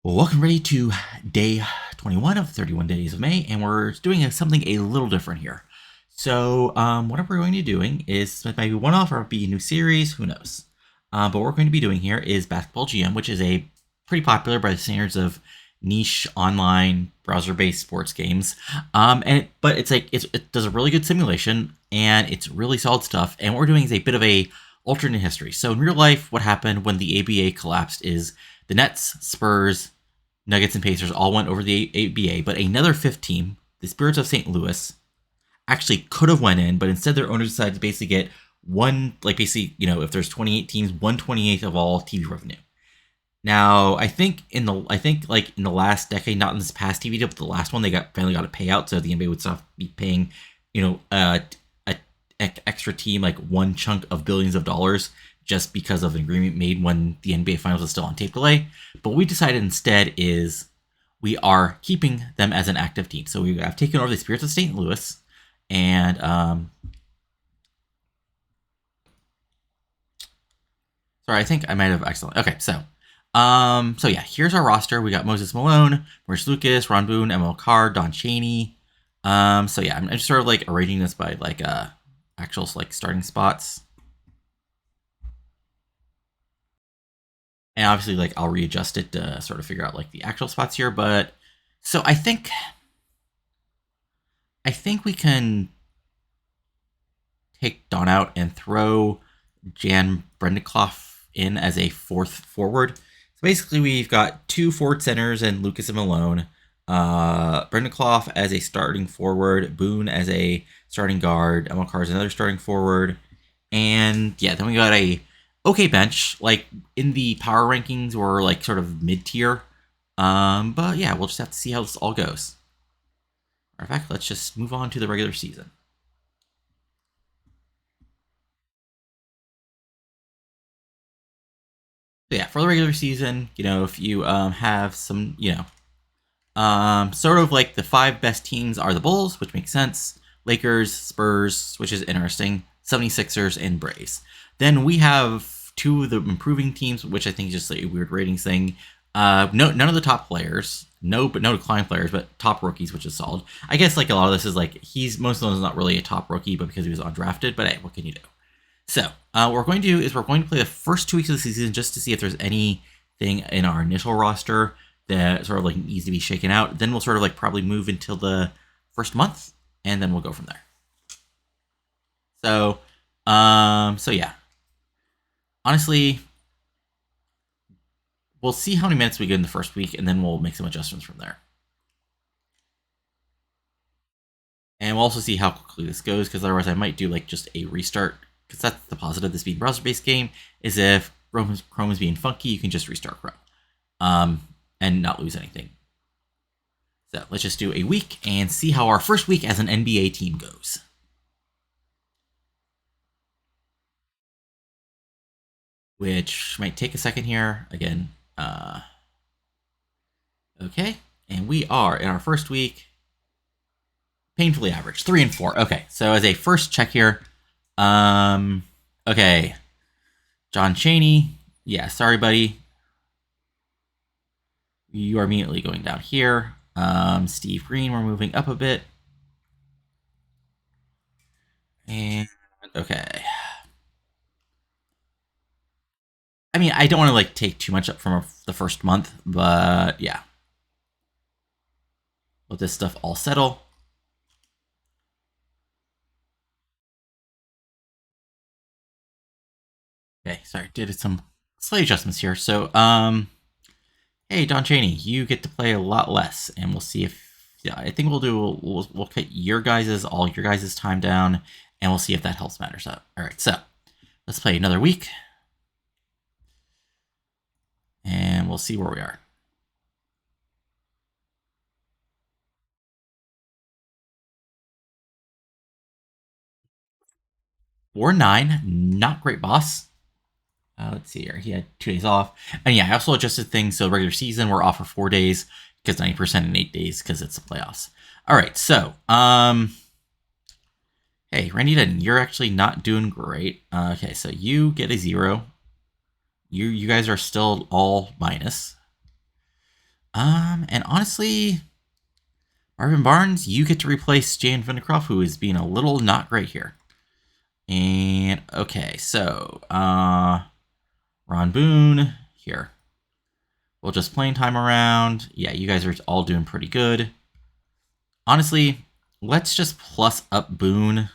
Well, welcome ready to day 21 of 31 days of May, and we're doing something a little different here. So, what we're going to be doing is maybe one off or be a new series, who knows? But what we're going to be doing here is Basketball GM, which is a pretty popular by the standards of niche online browser-based sports games. But it does a really good simulation and it's really solid stuff. And what we're doing is a bit of a alternate history. So in real life, what happened when the ABA collapsed is the Nets, Spurs, Nuggets, and Pacers all went over the ABA, but another fifth team, the Spirits of St. Louis, actually could have went in, but instead their owners decided to basically get one, like basically, if there's 28 teams, 1/28th of all TV revenue. Now, I think in the last decade, not in this past TV deal, but the last one, they finally got a payout, so the NBA would stop be paying, a extra team like one chunk of billions of dollars just because of an agreement made when the NBA Finals was still on tape delay. But what we decided instead is we are keeping them as an active team. So we have taken over the Spirits of St. Louis, and sorry, I think I might have accidentally. Okay, so yeah, here's our roster. We got Moses Malone, Maurice Lucas, Ron Boone, ML Carr, Don Chaney. So yeah, I'm just sort of like arranging this by like actual like starting spots. And obviously, like I'll readjust it to sort of figure out like the actual spots here. But so I think we can take Don out and throw Jan Brendekloff in as a fourth forward. So basically, we've got two forward centers and Lucas and Malone. Brendekloff as a starting forward, Boone as a starting guard, Emil Carr as another starting forward, and yeah, then we got a okay bench. Like in the power rankings, we're like sort of mid tier. But yeah, we'll just have to see how this all goes. In fact, let's just move on to the regular season. So yeah, for the regular season, if you have some, sort of like the five best teams are the Bulls, which makes sense. Lakers, Spurs, which is interesting. 76ers, and Braves. Then we have two of the improving teams, which I think is just like a weird ratings thing. No, none of the top players. No decline players, but top rookies, which is solid. I guess like a lot of this is like most of them is not really a top rookie, but because he was undrafted. But hey, what can you do? So what we're going to do is we're going to play the first 2 weeks of the season just to see if there's anything in our initial roster that sort of like needs to be shaken out. Then we'll sort of like probably move until the first month, and then we'll go from there. So yeah, honestly, we'll see how many minutes we get in the first week, and then we'll make some adjustments from there. And we'll also see how quickly this goes, because otherwise I might do like just a restart. Because that's the positive of this being browser-based game is if Chrome is being funky, you can just restart Chrome, and not lose anything. So let's just do a week and see how our first week as an NBA team goes. Which might take a second here. Again, okay. And we are in our first week. Painfully average, 3 and 4. Okay, so as a first check here, okay, John Chaney. Yeah, sorry, buddy. You are immediately going down here. Steve Green, we're moving up a bit. And okay. I mean, I don't want to like take too much up from the first month, but yeah. Let this stuff all settle. Okay, sorry, did some slight adjustments here. So, hey, Don Chaney, you get to play a lot less, and we'll see if. Yeah, I think we'll cut all your guys' time down, and we'll see if that helps matters out. All right, so let's play another week, and we'll see where we are. War 9, not great boss. Let's see here. He had 2 days off. And yeah, I also adjusted things. So regular season, we're off for 4 days because 90% in 8 days because it's the playoffs. All right. So, hey, Randy Denton, you're actually not doing great. Okay. So you get a 0. You guys are still all minus. And honestly, Marvin Barnes, you get to replace Jan Vindercroft, who is being a little not great here. And okay, so Ron Boone here. We'll just playing time around. Yeah, you guys are all doing pretty good. Honestly, let's just plus up Boone.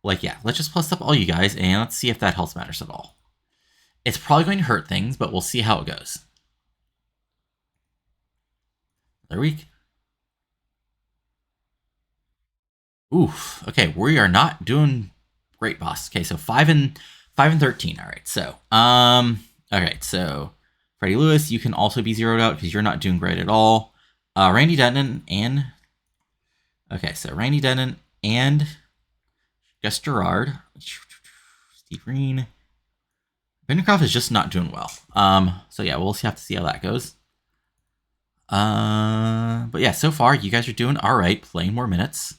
Like, yeah, let's just plus up all you guys, and let's see if that health matters at all. It's probably going to hurt things, but we'll see how it goes. They're weak. Oof. Okay, we are not doing great, boss. Okay, so 5 and 13. All right. So, all right. So, Freddie Lewis, you can also be zeroed out because you're not doing great at all. Randy Denton and okay, so Randy Denton and Gus Gerard, Steve Green. Vindercroft is just not doing well. So yeah, we'll have to see how that goes. But yeah, so far you guys are doing all right, playing more minutes.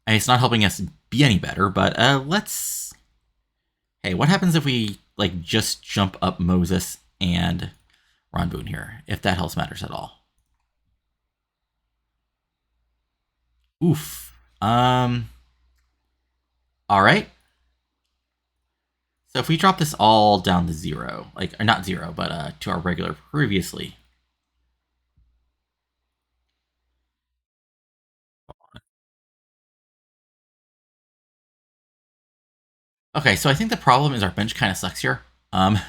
And it's not helping us be any better, but let's. Hey, what happens if we like just jump up Moses and Ron Boone here, if that helps matters at all? Oof. All right. So if we drop this all down to 0, like or not 0, but to our regular previously. Okay, so I think the problem is our bench kind of sucks here. Okay,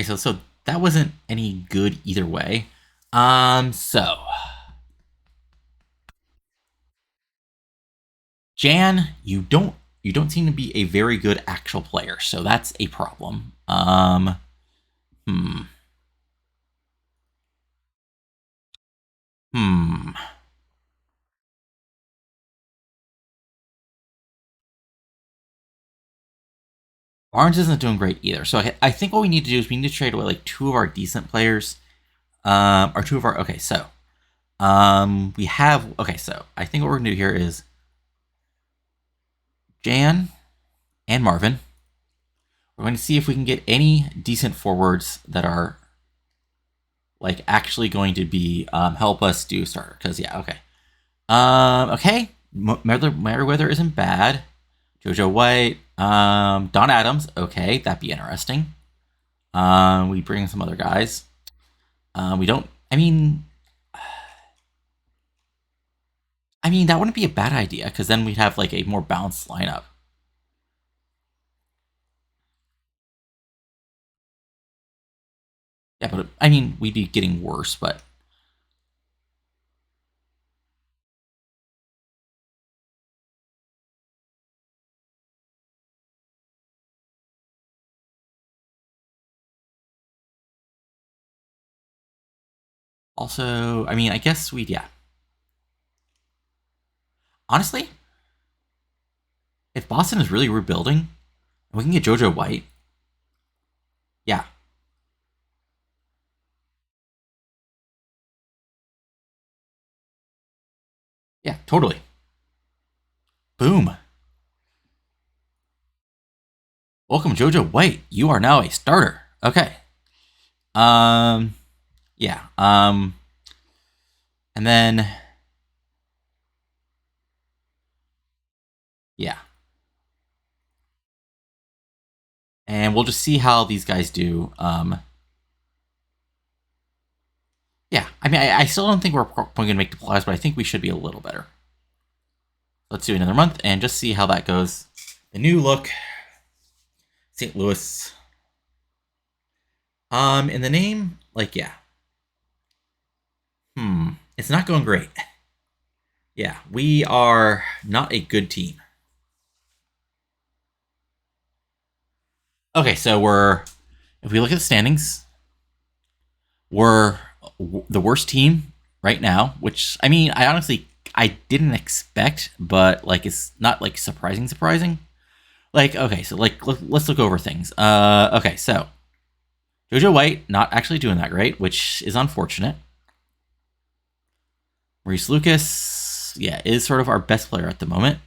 so that wasn't any good either way. So Jan, you don't seem to be a very good actual player, so that's a problem. Hmm. Hmm. Barnes isn't doing great either. So I think what we need to do is we need to trade away like 2 of our decent players. Or 2 of our okay, so we have okay, so I think what we're gonna do here is Jan and Marvin. We're going to see if we can get any decent forwards that are like actually going to be help us do starter. Because yeah, okay. Okay. Merriweather isn't bad. Jojo White. Don Adams. Okay, that'd be interesting. We bring in some other guys. We don't. I mean that wouldn't be a bad idea because then we'd have like a more balanced lineup. Yeah, but I mean we'd be getting worse. But also, I mean, I guess we'd yeah. Honestly, if Boston is really rebuilding, we can get JoJo White. Yeah. Yeah, totally. Boom. Welcome, JoJo White. You are now a starter. Okay. Um, yeah. And then, yeah. And we'll just see how these guys do. Yeah. I mean, I still don't think we're going to make the playoffs, but I think we should be a little better. Let's do another month and just see how that goes. The new look, St. Louis. In the name, like, yeah. It's not going great. Yeah, we are not a good team. Okay, so if we look at the standings, we're the worst team right now, which I mean, I didn't expect, but like it's not like surprising. Like okay, so like let's look over things. Okay, so JoJo White not actually doing that great, which is unfortunate. Maurice Lucas, yeah, is sort of our best player at the moment.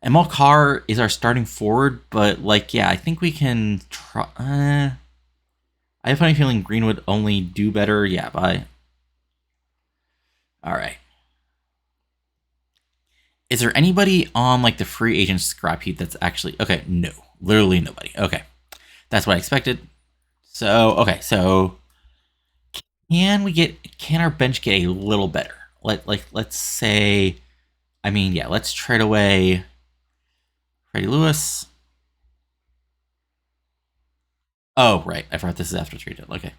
Emil Carr is our starting forward, but like, yeah, I think we can try. I have a funny feeling Green would only do better. Yeah, by. All right. Is there anybody on like the free agent scrap heap that's actually okay? No, literally nobody. Okay, that's what I expected. So okay, so can our bench get a little better? Let's say, I mean, yeah, let's trade away Freddie Lewis. Oh right, I forgot this is after trade. Okay,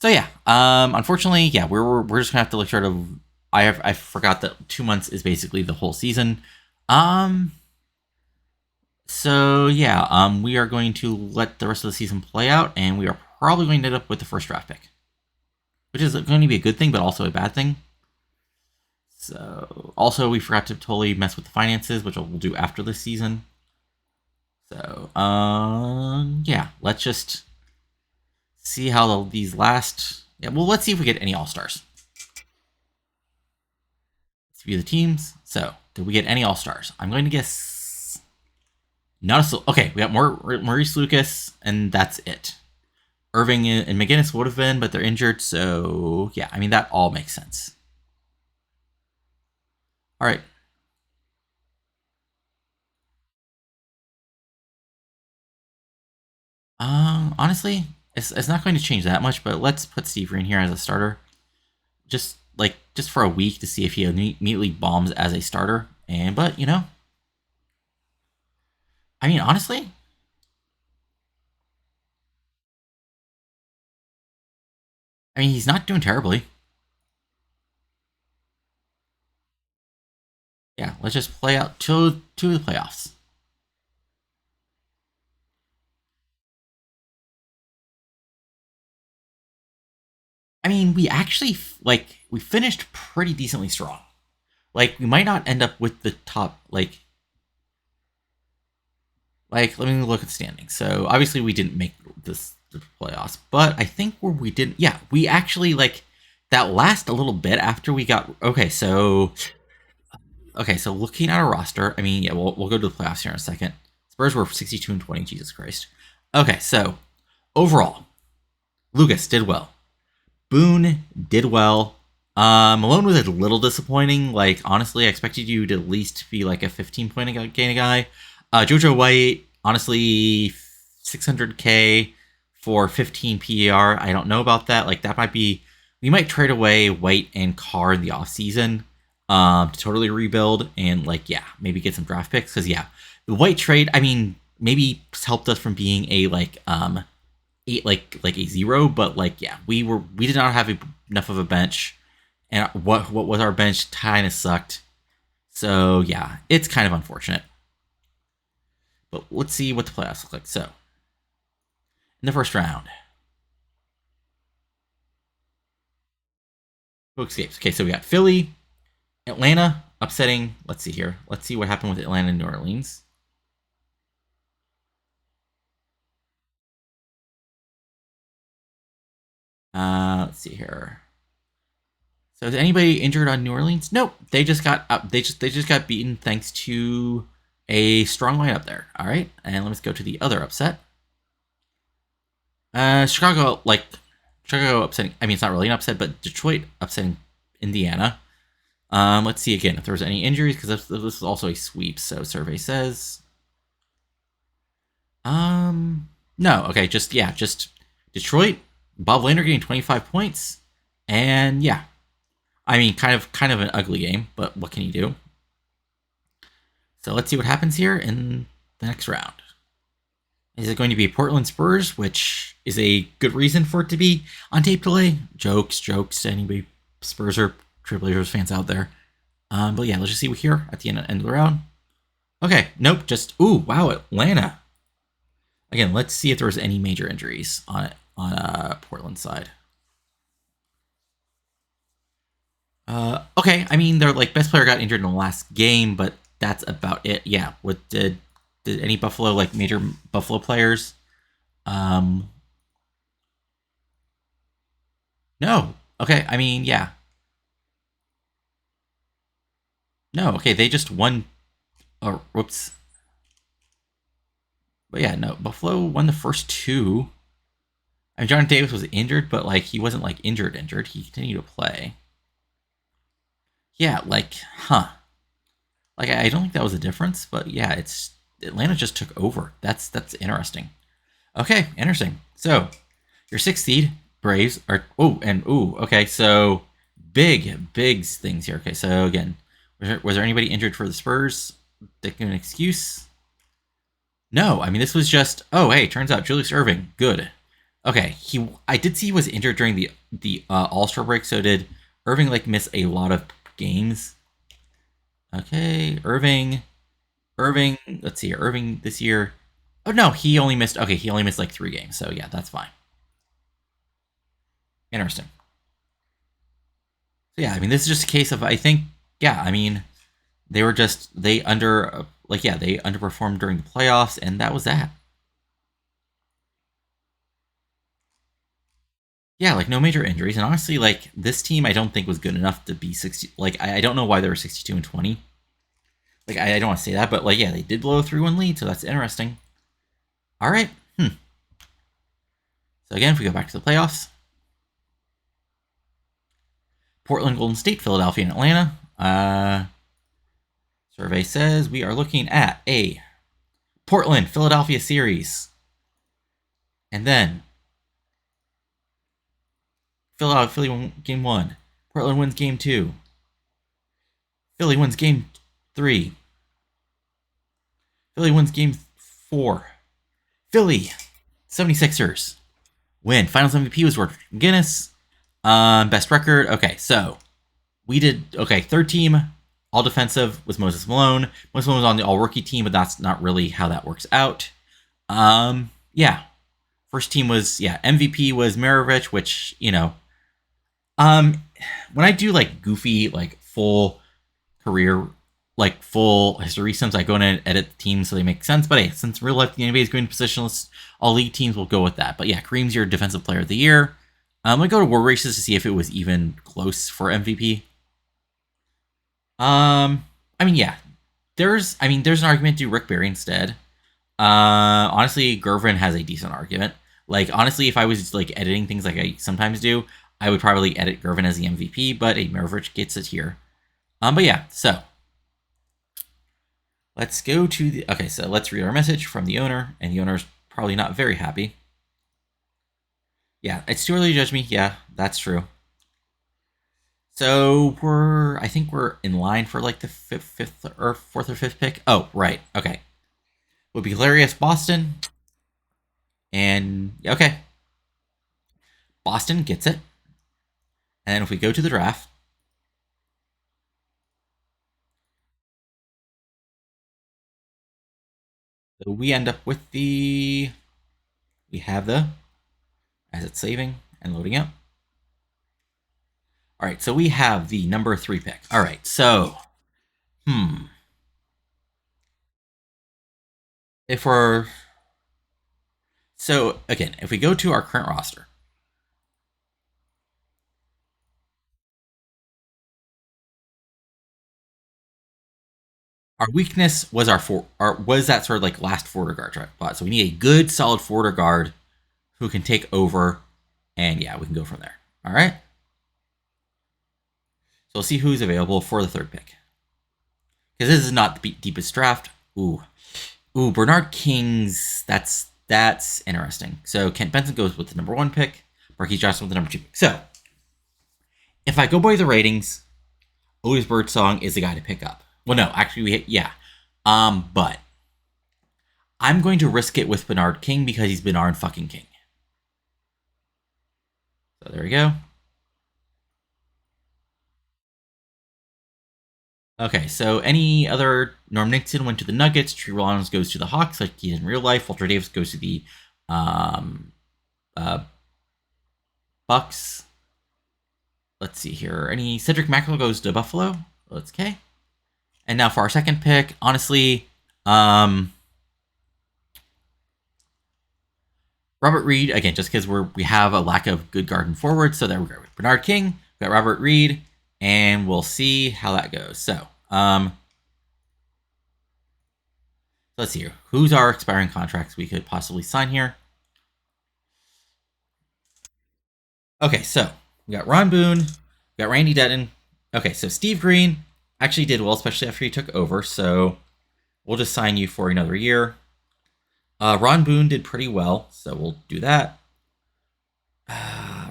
so yeah, unfortunately, yeah, we're just gonna have to look sort of. I forgot that 2 months is basically the whole season. Um, so yeah, we are going to let the rest of the season play out, and we are probably going to end up with the first draft pick, which is going to be a good thing, but also a bad thing. So also we forgot to totally mess with the finances, which we'll do after this season. So yeah, let's just see how these last. Yeah, well, let's see if we get any all stars. Let's view the teams. So did we get any all stars? I'm going to guess not a. Okay, we got Maurice Lucas, and that's it. Irving and McGinnis would have been, but they're injured. So yeah, I mean that all makes sense. All right. Honestly, it's not going to change that much, but let's put Steve Green here as a starter, just for a week to see if he immediately bombs as a starter. And but I mean, honestly, I mean he's not doing terribly. Yeah, let's just play out two of the playoffs. I mean, we actually we finished pretty decently strong. Like we might not end up with the top let me look at the standings. So obviously we didn't make the playoffs, but I think where we didn't, yeah, we actually that last a little bit after we got okay. So looking at our roster, I mean, yeah, we'll go to the playoffs here in a second. Spurs were 62-20. Jesus Christ. Okay, so overall, Lucas did well. Boone did well. Malone was a little disappointing. Like honestly, I expected you to at least be like a 15-point gain guy. Jojo White, honestly, 600K for 15 PER. I don't know about that. Like that might be. We might trade away White and Carr in the offseason to totally rebuild and yeah, maybe get some draft picks because yeah, the White trade. I mean, maybe helped us from being a eight a zero, but yeah, we did not have enough of a bench, and what was our bench kind of sucked. So yeah, it's kind of unfortunate. But let's see what the playoffs look like. So in the first round, who escapes? Okay, so we got Philly, Atlanta upsetting. Let's see here. Let's see what happened with Atlanta and New Orleans. Let's see here. So is anybody injured on New Orleans? Nope. They just got up. They just got beaten thanks to a strong lineup there. All right, and let's go to the other upset. Chicago upsetting. I mean, it's not really an upset, but Detroit upsetting Indiana. Let's see again if there was any injuries because this is also a sweep. So survey says, no. Okay, just Detroit. Bob Lander getting 25 points, and yeah, I mean, kind of an ugly game, but what can you do? So let's see what happens here in the next round. Is it going to be Portland Spurs, which is a good reason for it to be on tape delay? Jokes to anybody Spurs or Trailblazers fans out there. But yeah, let's just see what here at the end of the round. Okay, nope, just ooh, wow, Atlanta. Again, let's see if there was any major injuries on it on Portland side. Okay, I mean their best player got injured in the last game, but that's about it. Yeah, what did any Buffalo major Buffalo players? Um, no. Okay, I mean yeah. No, okay, they just won. Oh, whoops. But yeah, no, Buffalo won the first two. I mean, John Davis was injured, but like he wasn't like injured. He continued to play. Yeah, like, huh? Like I don't think that was a difference, but yeah, it's Atlanta just took over. That's interesting. Okay, interesting. So your sixth seed Braves are okay. So big things here. Okay, so again, was there anybody injured for the Spurs? They give an excuse. No, I mean this was just hey, turns out Julius Irving, good. Okay, I did see he was injured during the All Star break. So did Irving like miss a lot of games? Okay, Irving. Let's see, Irving this year. Oh no, he only missed. Okay, he only missed like 3 games. So yeah, that's fine. Interesting. So yeah, I mean this is just a case of I think yeah, I mean they were just they under like yeah they underperformed during the playoffs and that was that. Yeah, like no major injuries, and honestly, like this team, I don't think was good enough to be 60. Like I don't know why they were 62-20. Like I don't want to say that, but like yeah, they did blow a 3-1 lead, so that's interesting. All right. So again, if we go back to the playoffs, Portland, Golden State, Philadelphia, and Atlanta. Survey says we are looking at a Portland, Philadelphia series, and then Philly won game 1, Portland wins game 2, Philly wins game 3, Philly wins game 4, Philly 76ers win. Finals MVP was Roderick McGinnis. Best record. Okay, so we did third team, all defensive was Moses Malone. Moses Malone was on the all rookie team, but that's not really how that works out. Yeah. First team was MVP was Maravich, which, when I do like goofy, like full career, like full history sims, I go in and edit the teams so they make sense. But hey, since real life the NBA is going positionless, all league teams will go with that. But yeah, Kareem's your defensive player of the year. I'm gonna go to War Races to see if it was even close for MVP. I mean, yeah, there's an argument to do Rick Barry instead. Honestly, Gervin has a decent argument. Like, honestly, if I was like editing things like I sometimes do, I would probably edit Gervin as the MVP. But a Maravich gets it here. But yeah, so let's go to the so let's read our message from the owner, and the owner's probably not very happy. Yeah, it's too early to judge me. Yeah, that's true. So I think we're in line for like the fifth or fourth or fifth pick. Oh, right. Okay. Would be hilarious Boston. And okay. Boston gets it. And then if we go to the draft, so we end up with we have as it's saving and loading up. All right, so we have the number 3 pick. All right, so, if we're, so again, if we go to our current roster, our weakness was was that sort of like last forward guard spot. So we need a good, solid forward guard who can take over, and yeah, we can go from there. All right. So we'll see who's available for the 3rd pick. Because this is not the deepest draft. Ooh, Bernard King's. That's interesting. So Kent Benson goes with the number 1 pick. Marquise Johnson with the number 2 pick. So if I go by the ratings, Louis Birdsong is the guy to pick up. Well, no, actually, but I'm going to risk it with Bernard King because he's Bernard fucking King. So there we go. Okay, so any other Norm Nixon went to the Nuggets. Tree Rollins goes to the Hawks, like he did in real life. Walter Davis goes to the Bucks. Let's see here. Any Cedric Maxwell goes to Buffalo. Let's okay. And now for our 2nd pick, honestly, Robert Reed again, just because we have a lack of good guard and forward. So there we go. Bernard King, we got Robert Reed, and we'll see how that goes. So Let's see here. Who's our expiring contracts we could possibly sign here? Okay, so we got Ron Boone, we got Randy Denton. Okay, so Steve Green actually did well, especially after he took over. So we'll just sign you for another year. Ron Boone did pretty well, so we'll do that.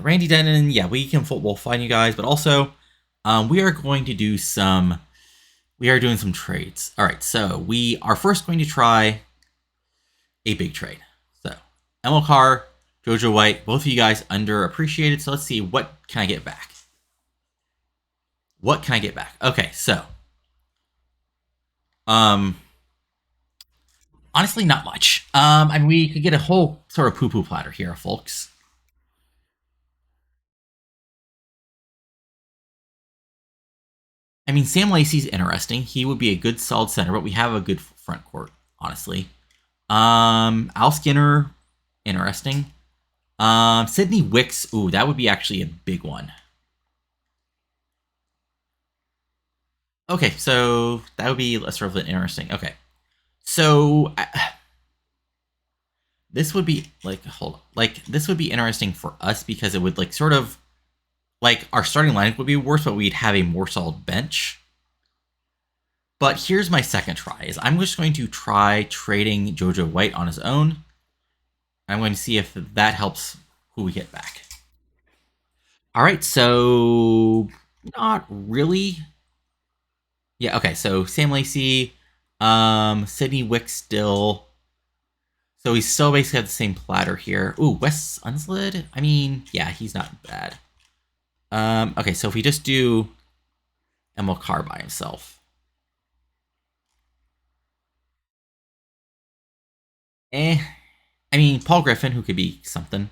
Randy Denton, yeah, we'll find you guys, but also we are going to do some. We are doing some trades. All right, so we are first going to try a big trade. So Emil Carr, Jojo White, both of you guys underappreciated. So let's see, what can I get back? What can I get back? Okay, so honestly, not much. I mean, we could get a whole sort of poo-poo platter here, folks. I mean, Sam Lacey's interesting. He would be a good solid center, but we have a good front court, honestly. Al Skinner, interesting. Sidney Wicks, ooh, that would be actually a big one. Okay, so that would be a sort of interesting. Okay, so this would be like this would be interesting for us because it would like sort of like our starting lineup would be worse, but we'd have a more solid bench. But here's my second try: is I'm just going to try trading Jojo White on his own. I'm going to see if that helps who we get back. All right, so not really. Yeah, okay, so Sam Lacey, Sidney Wicks still. So we still basically have the same platter here. Ooh, Wes Unslid? I mean, yeah, he's not bad. Okay, so if we just do Emil Carr by himself. I mean, Paul Griffin, who could be something.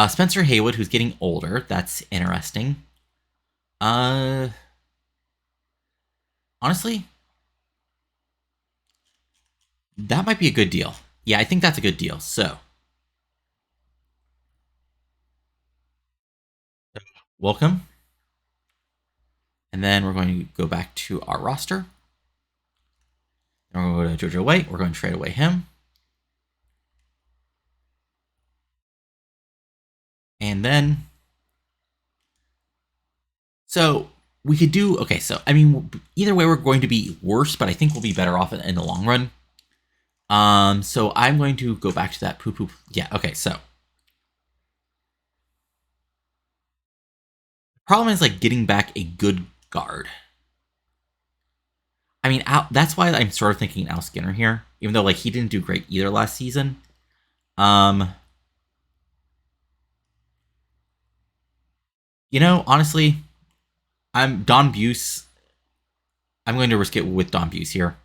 Spencer Haywood, who's getting older. That's interesting. Honestly, that might be a good deal. Yeah, I think that's a good deal. So, welcome. And then we're going to go back to our roster. And we're going to go to Jojo White. We're going to trade away him. And then, so we could do, okay, so I mean, either way, we're going to be worse, but I think we'll be better off in the long run. So I'm going to go back to that poo poo. Yeah, okay, so. Problem is like getting back a good guard. I mean, that's why I'm sort of thinking Al Skinner here, even though like he didn't do great either last season. You know, honestly, I'm Don Buse. I'm going to risk it with Don Buse here.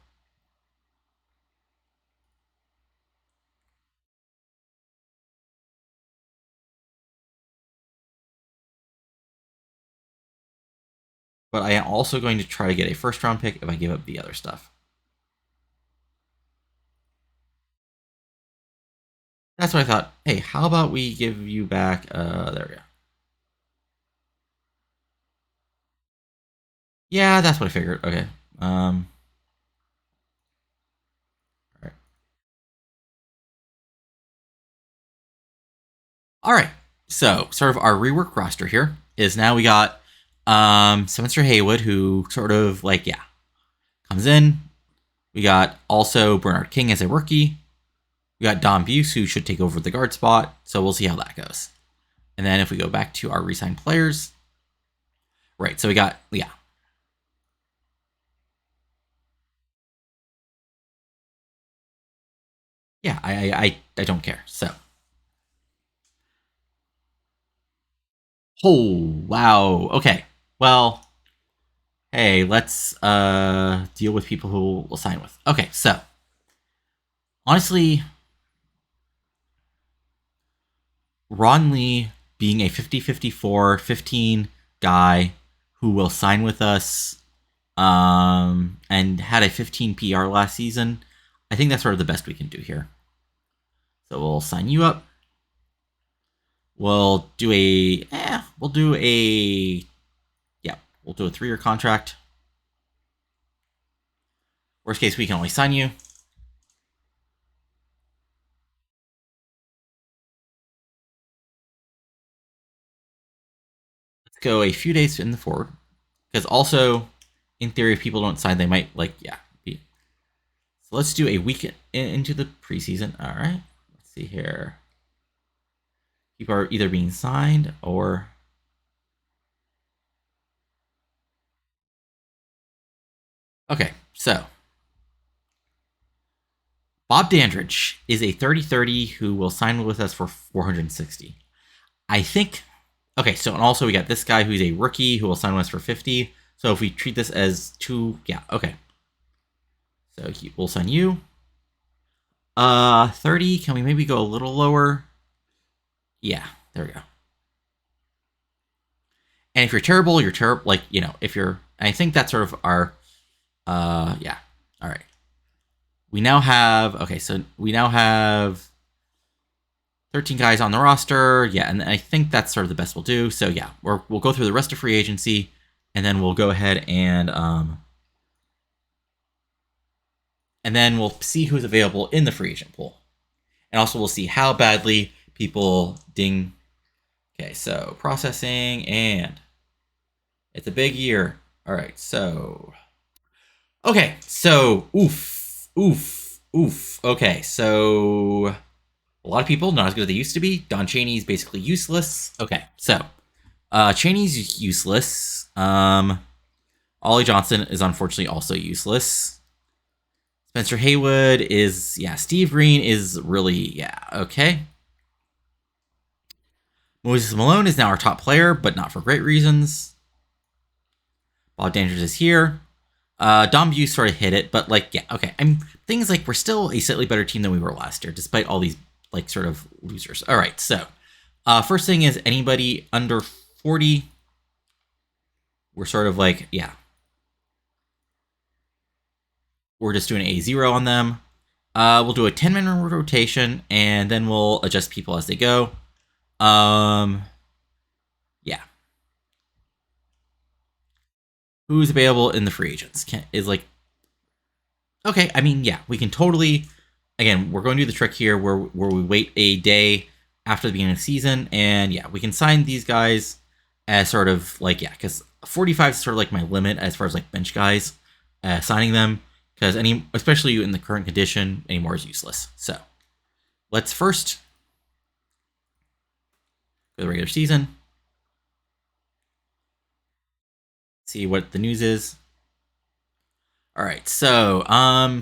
But I am also going to try to get a first round pick if I give up the other stuff. That's what I thought. Hey, how about we give you back? There we go. Yeah, that's what I figured. Okay. All right. All right. So, sort of our rework roster here is now we got Spencer Haywood, who sort of like, yeah, comes in. We got also Bernard King as a rookie. We got Don Buse, who should take over the guard spot. So we'll see how that goes. And then if we go back to our re-signed players, right? So we got, yeah. Yeah, I don't care. So. Oh, wow. Okay. Well, hey, let's deal with people who we'll sign with. Okay, so honestly, Ron Lee being a 50-54, 15 guy who will sign with us and had a 15 PR last season, I think that's sort of the best we can do here. So we'll sign you up. We'll do a we'll do a 3-year contract. Worst case, we can only sign you. Let's go a few days in the forward. Because also, in theory, if people don't sign, they might, like, yeah. So let's do a week into the preseason. All right. Let's see here. People are either being signed or... Okay, so Bob Dandridge is a 30-30 who will sign with us for 460. I think... Okay, so and also we got this guy who's a rookie who will sign with us for 50. So if we treat this as two... Yeah, okay. So we'll sign you. 30. Can we maybe go a little lower? Yeah, there we go. And if you're terrible, you're terrible. Like, you know, if you're... I think that's sort of our... yeah. All right. We now have... Okay, so we now have 13 guys on the roster. Yeah, and I think that's sort of the best we'll do. So, yeah, we'll go through the rest of free agency, and then we'll go ahead and then we'll see who's available in the free agent pool. And also we'll see how badly people ding. Okay, so processing, and it's a big year. All right, so... Okay, so, oof. Okay, so a lot of people not as good as they used to be. Don Chaney's basically useless. Okay, so Chaney's useless. Ollie Johnson is unfortunately also useless. Spencer Haywood is, yeah. Steve Green is really, yeah, okay. Moses Malone is now our top player, but not for great reasons. Bob Dandridge is here. Dom Buse sort of hit it, but like, yeah, okay. Things like we're still a slightly better team than we were last year, despite all these like sort of losers. All right, so first thing is anybody under 40. We're sort of like, yeah, we're just doing a 0 on them. We'll do a 10-minute rotation, and then we'll adjust people as they go. Yeah. Who's available in the free agents? Is like, okay, I mean, yeah, we can totally... Again, we're going to do the trick here where we wait a day after the beginning of the season, and yeah, we can sign these guys as sort of like, yeah, because 45 is sort of like my limit as far as like bench guys, signing them, because especially in the current condition, any more is useless. So let's first go to the regular season, see what the news is. All right, so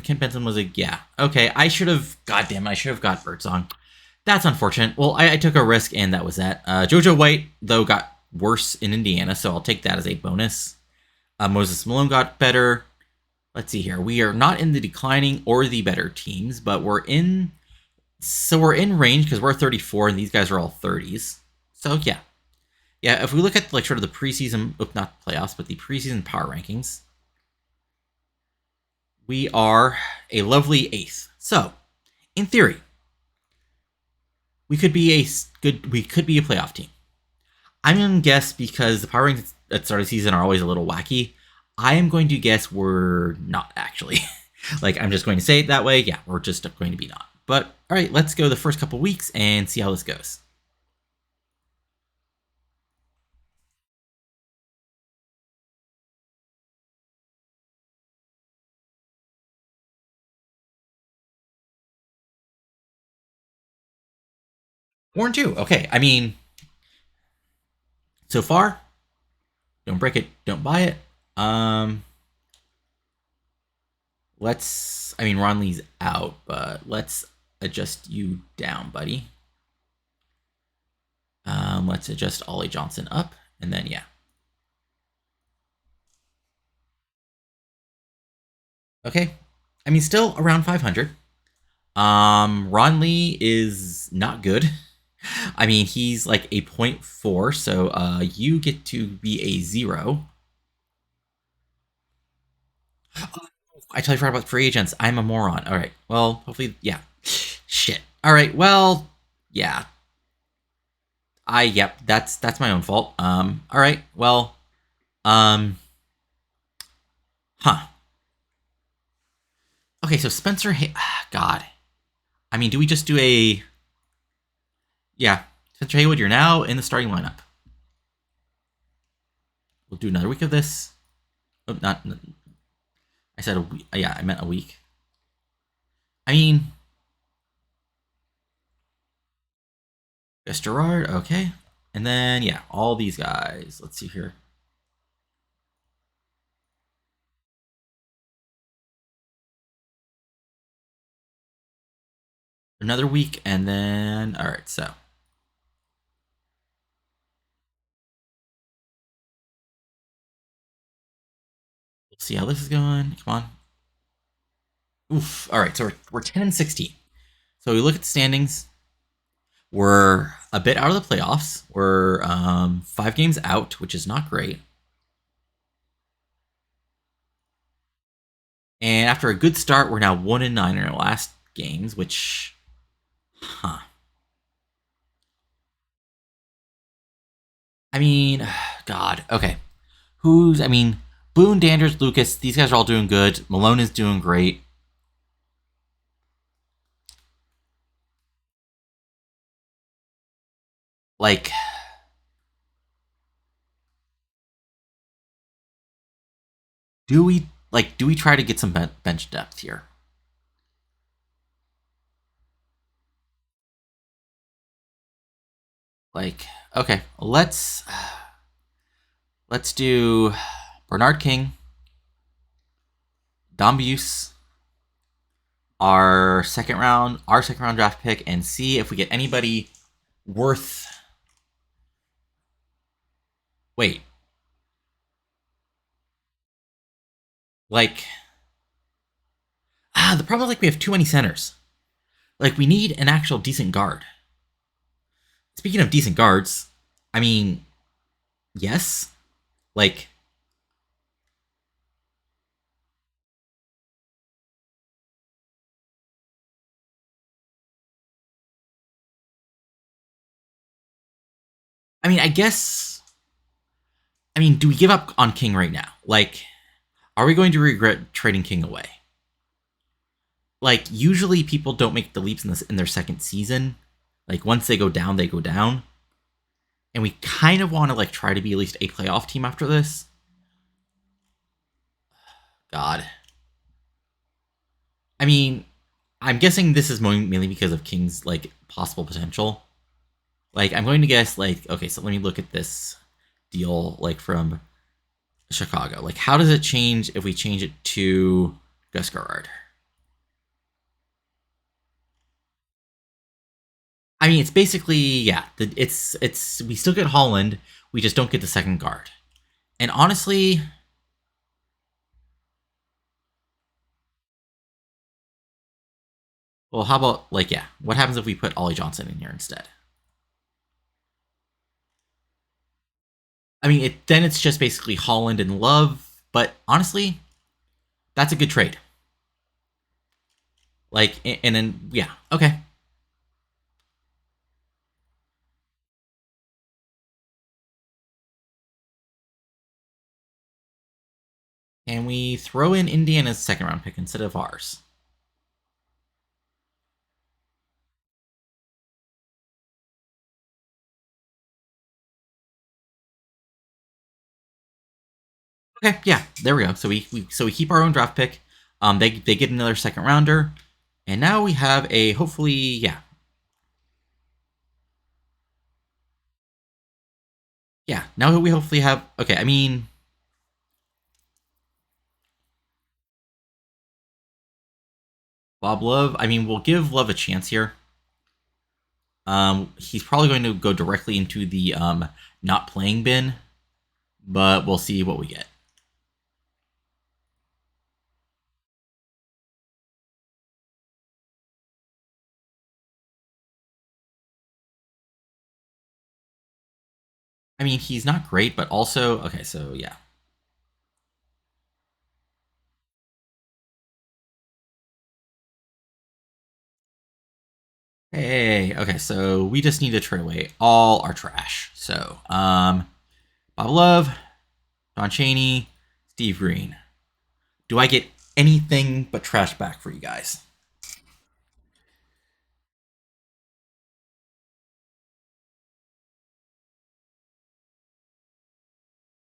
Ken Benson was a, yeah, okay. I should have, goddamn, I should have got Birdsong. That's unfortunate. Well, I took a risk, and that was that. JoJo White, though, got worse in Indiana, so I'll take that as a bonus. Moses Malone got better. Let's see here. We are not in the declining or the better teams, but we're in... So we're in range because we're 34, and these guys are all 30s. So, yeah. Yeah, if we look at, like, sort of the preseason... Oh, not playoffs, but the preseason power rankings, we are a lovely 8th. So, in theory, we could be a playoff team. I'm going to guess, because the power rankings at the start of the season are always a little wacky, I am going to guess we're not, actually. Like, I'm just going to say it that way. Yeah, we're just going to be not. But, all right, let's go the first couple weeks and see how this goes. Warren 2. Okay, I mean, so far, don't break it, don't buy it. I mean, Ron Lee's out, but let's adjust you down, buddy. Let's adjust Ollie Johnson up, and then, yeah. Okay. I mean, still around 500. Ron Lee is not good. I mean, he's like a 0.4, so you get to be a 0. I totally forgot about free agents. I'm a moron. All right. Well, hopefully, yeah. Shit. All right. Well, yeah. Yep. That's my own fault. All right. Well, huh. Okay, so Spencer. God. I mean, do we just do a? Yeah, Spencer Haywood, you're now in the starting lineup. We'll do another week of this. Oh, not. I said a week. Yeah, I meant a week. I mean, yes, Gerard. Okay, and then yeah, all these guys. Let's see here. Another week, and then all right. So we'll see how this is going. Come on. Oof. All right. So we're 10 and 16. So we look at the standings. We're a bit out of the playoffs. We're 5 games out, which is not great. And after a good start, we're now 1-9 in our last games, which, huh? I mean, God. Okay. I mean, Boone, Danders, Lucas. These guys are all doing good. Malone is doing great. Like, do we try to get some bench depth here? Like, okay, let's do Bernard King, Dom Buse, our second round draft pick, and see if we get anybody worth. Wait, like, the problem is, like, we have too many centers. Like, we need an actual decent guard. Speaking of decent guards, I mean, yes, like, I mean, I guess, I mean, do we give up on King right now? Like, are we going to regret trading King away? Like, usually people don't make the leaps in their second season. Like, once they go down, they go down. And we kind of want to, like, try to be at least a playoff team after this. God. I mean, I'm guessing this is mainly because of King's, like, possible potential. Like, I'm going to guess, like, okay, so let me look at this deal, like, from Chicago. Like, how does it change if we change it to Gus Gerard? I mean, it's basically, yeah, it's we still get Holland, we just don't get the second guard. And honestly, well, how about, like, yeah, what happens if we put Ollie Johnson in here instead? I mean, then it's just basically Holland and Love, but honestly, that's a good trade. Like, and then yeah, okay. And we throw in Indiana's second round pick instead of ours. Okay, yeah, there we go. So we keep our own draft pick. They get another second rounder, and now we have a hopefully, yeah. Now we hopefully have, okay. I mean, Bob Love. I mean, we'll give Love a chance here. He's probably going to go directly into the not playing bin, but we'll see what we get. I mean, he's not great, but also, okay, so yeah. Hey, okay, so we just need to trade away all our trash. So, Bob Love, Don Chaney, Steve Green. Do I get anything but trash back for you guys.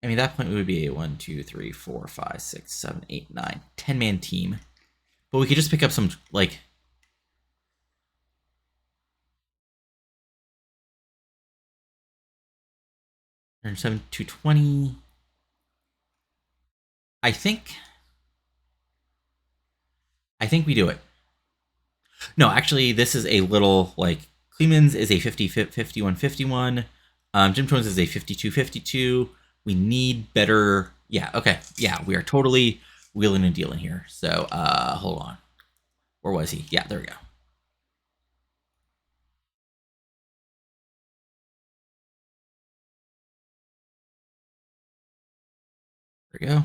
I mean, at that point, we would be a 1, 2, 3, 4, 5, 6, 7, 8, 9, 10-man team. But we could just pick up some, like, 107, 220. I think we do it. No, actually, this is a little like Clemens is a 50 51 51. Jim Jones is a 52 52. We need better. Yeah, okay. Yeah, we are totally wheeling and dealing here. So hold on. Where was he? Yeah, there we go. There we go.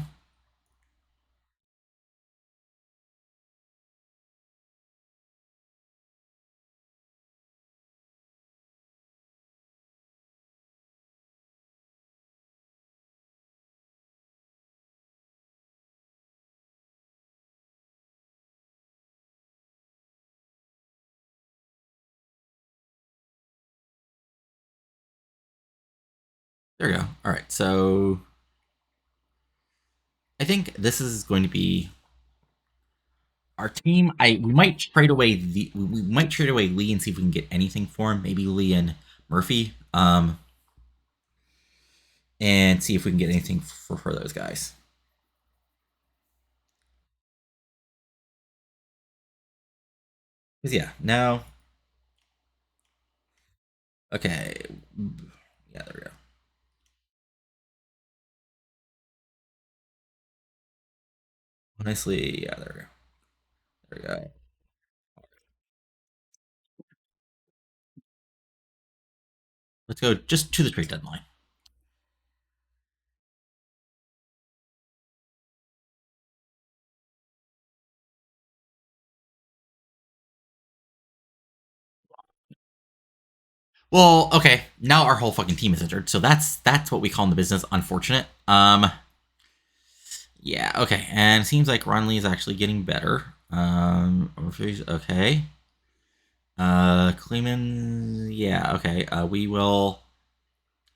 There we go. All right. So I think this is going to be our team. We might trade away Lee and see if we can get anything for him. Maybe Lee and Murphy. And see if we can get anything for those guys. Because yeah, now okay. Yeah, there we go. Honestly, yeah, there we go. There we go. Let's go just to the trade deadline. Well, okay. Now our whole fucking team is injured, so that's what we call in the business unfortunate. Yeah, okay. And it seems like Ron Lee is actually getting better. Okay. Kleeman, yeah, okay. We will.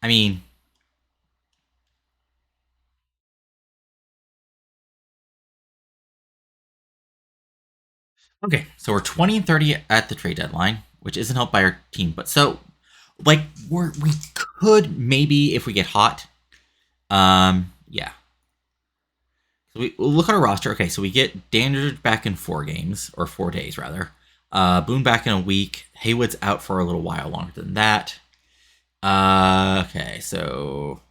I mean, okay. So we're 20 and 30 at the trade deadline, which isn't helped by our team. But so, like, we could maybe if we get hot. Yeah. So we'll look at our roster. Okay, so we get Dandridge back in 4 games, or 4 days rather. Boone back in a week. Haywood's out for a little while longer than that. Okay, so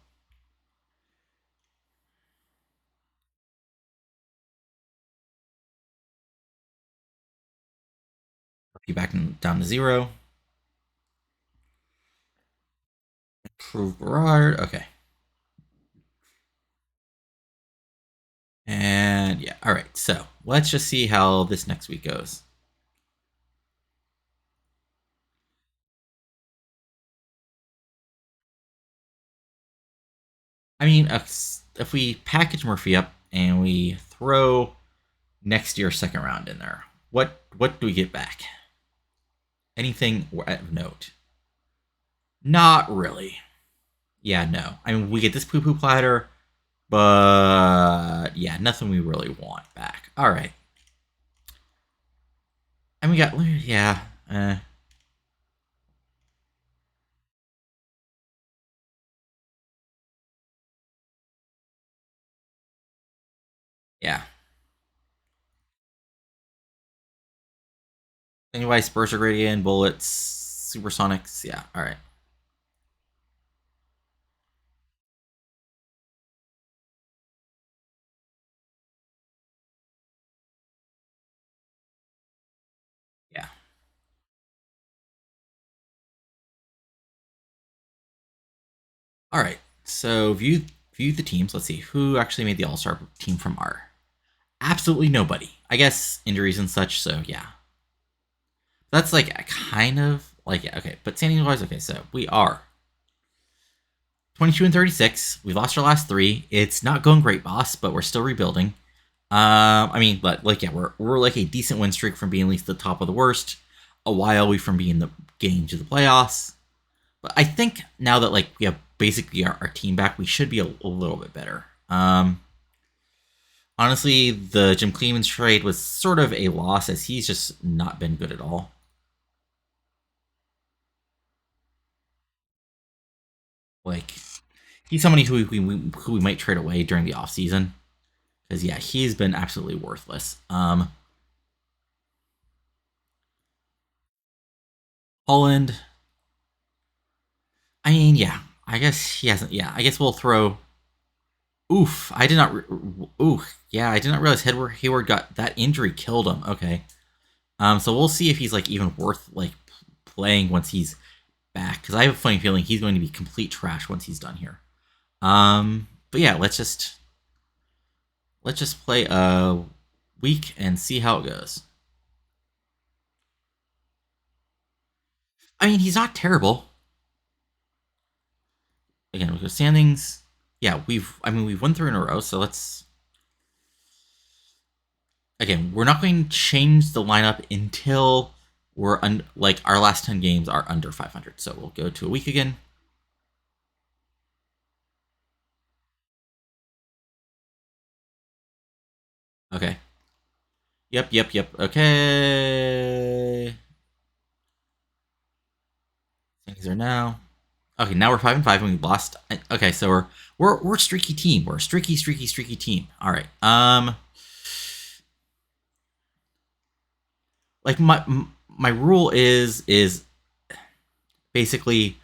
be back down to 0. Prove Gerard. Okay. And yeah, all right. So let's just see how this next week goes. I mean, if we package Murphy up and we throw next year's second round in there, what do we get back? Anything of note? Not really. Yeah, no. I mean, we get this poo poo platter, but yeah, nothing we really want back. All right. And we got, yeah. Yeah. Anyway, Spurs are great again. Bullets, Supersonics. Yeah. All right. Yeah. All right. So view the teams. Let's see who actually made the All Star team from R. Absolutely nobody. I guess injuries and such. So yeah, that's like a kind of like yeah, okay. But standing wise, okay. So we are 22 and 36. We lost our last 3. It's not going great, boss, but we're still rebuilding. I mean, but like yeah, we're like a decent win streak from being at least the top of the worst. A while we from being the getting to the playoffs. But I think now that like we have basically our team back, we should be a little bit better. Honestly, the Jim Clemens trade was sort of a loss as he's just not been good at all. Like he's somebody who we might trade away during the offseason. Because yeah, he's been absolutely worthless. Holland, I mean, yeah, I guess he hasn't. Yeah, I guess we'll throw. Oof, I did not. Oof, yeah, I did not realize Edward Hayward got that injury killed him. Okay, so we'll see if he's like even worth like playing once he's back. Because I have a funny feeling he's going to be complete trash once he's done here. But yeah, let's just play a week and see how it goes. I mean, he's not terrible. Again, we go standings. Yeah, we've won three in a row. So let's again, we're not going to change the lineup until like our last 10 games are under 500. So we'll go to a week again. Okay. Yep. Okay. Things are now. Okay, now we're 5-5 and we lost. Okay, so we're a streaky team. We're a streaky team. All right. Like my rule is basically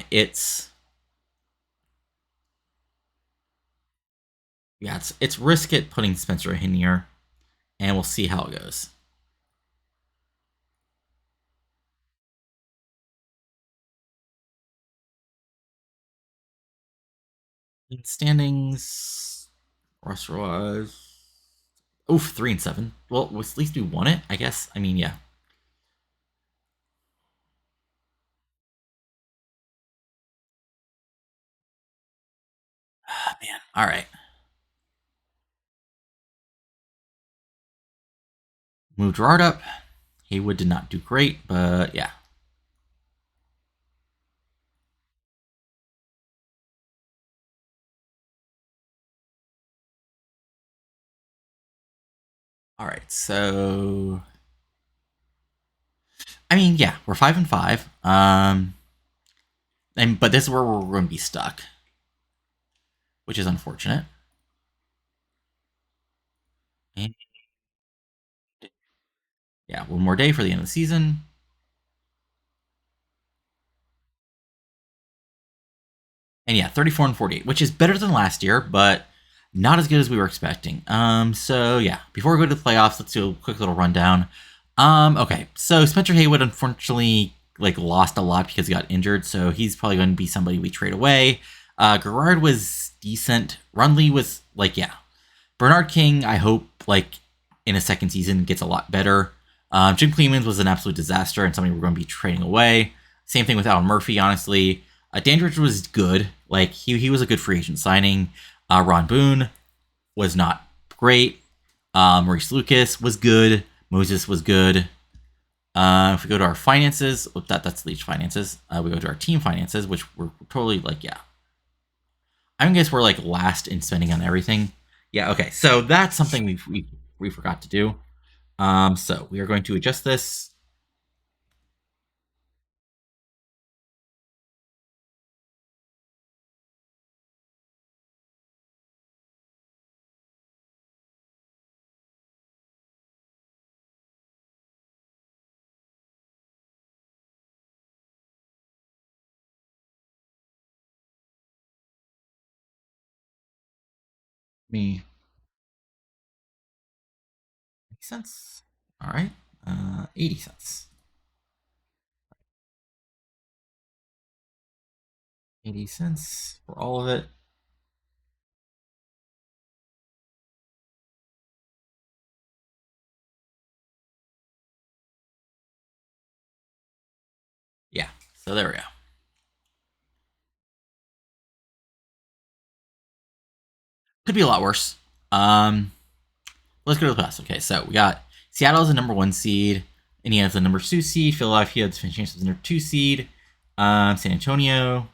it's yeah it's risk it putting Spencer in here and we'll see how it goes. In standings, roster wise, oof, 3-7. Well, at least we won it, I guess. I mean, yeah. Ah, man. All right. Moved Gerard up. Haywood did not do great, but yeah. All right. So, I mean, yeah, we're 5-5. And but this is where we're going to be stuck, which is unfortunate. And yeah, one more day for the end of the season. And yeah, 34-48, which is better than last year, but not as good as we were expecting. So yeah, before we go to the playoffs, let's do a quick little rundown. Okay, so Spencer Haywood unfortunately like lost a lot because he got injured, so he's probably going to be somebody we trade away. Gerard was decent. Runley was like yeah. Bernard King, I hope like in a second season gets a lot better. Jim Clemens was an absolute disaster and somebody we're going to be trading away. Same thing with Alan Murphy, honestly. Dandridge was good. Like he was a good free agent signing. Ron Boone was not great. Maurice Lucas was good. Moses was good. If we go to our finances, that's Leach finances. We go to our team finances, which we're totally like, yeah. I guess we're like last in spending on everything. Yeah, okay. So that's something we forgot to do. So we are going to adjust this. Me makes sense. All right. 80 cents. 80 cents for all of it. Yeah. So there we go. Could be a lot worse. Um, let's go to the past. Okay, so we got Seattle as the number 1 seed. Indiana's the number 2 seed. Philadelphia has the chance as the number 2 seed. San Antonio.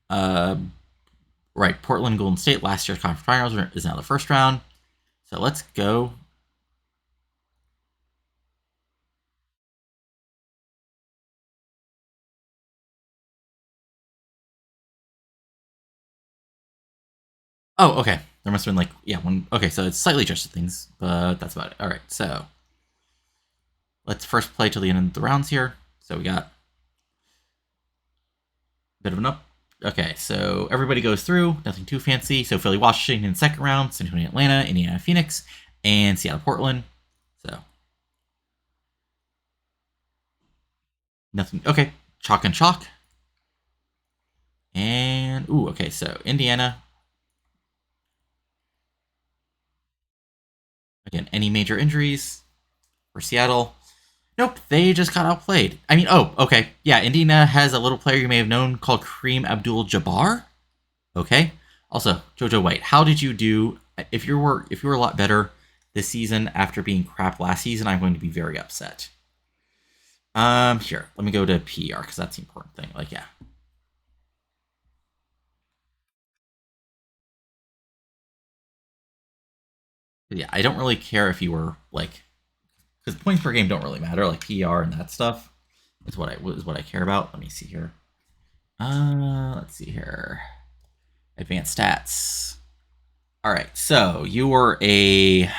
Right, Portland, Golden State, last year's conference finals is now the first round. So let's go. Oh, okay. There must have been like, yeah, one. Okay, so it's slightly adjusted things, but that's about it. All right, so let's first play till the end of the rounds here. So we got a bit of an up. Okay, so everybody goes through, nothing too fancy. So Philly, Washington in the second round, San Antonio, Atlanta, Indiana, Phoenix, and Seattle, Portland. So nothing. Okay, chalk and chalk. And, ooh, okay, so Indiana. Again, any major injuries for Seattle? Nope, they just got outplayed. I mean, oh, okay. Yeah, Indiana has a little player you may have known called Kareem Abdul-Jabbar. Okay. Also, JoJo White, how did you do? If you were a lot better this season after being crap last season, I'm going to be very upset. Here, let me go to PR because that's the important thing. Like, yeah. Yeah, I don't really care if you were like, because points per game don't really matter. Like PR and that stuff is what I care about. Let me see here. Let's see here. Advanced stats. All right, so you were a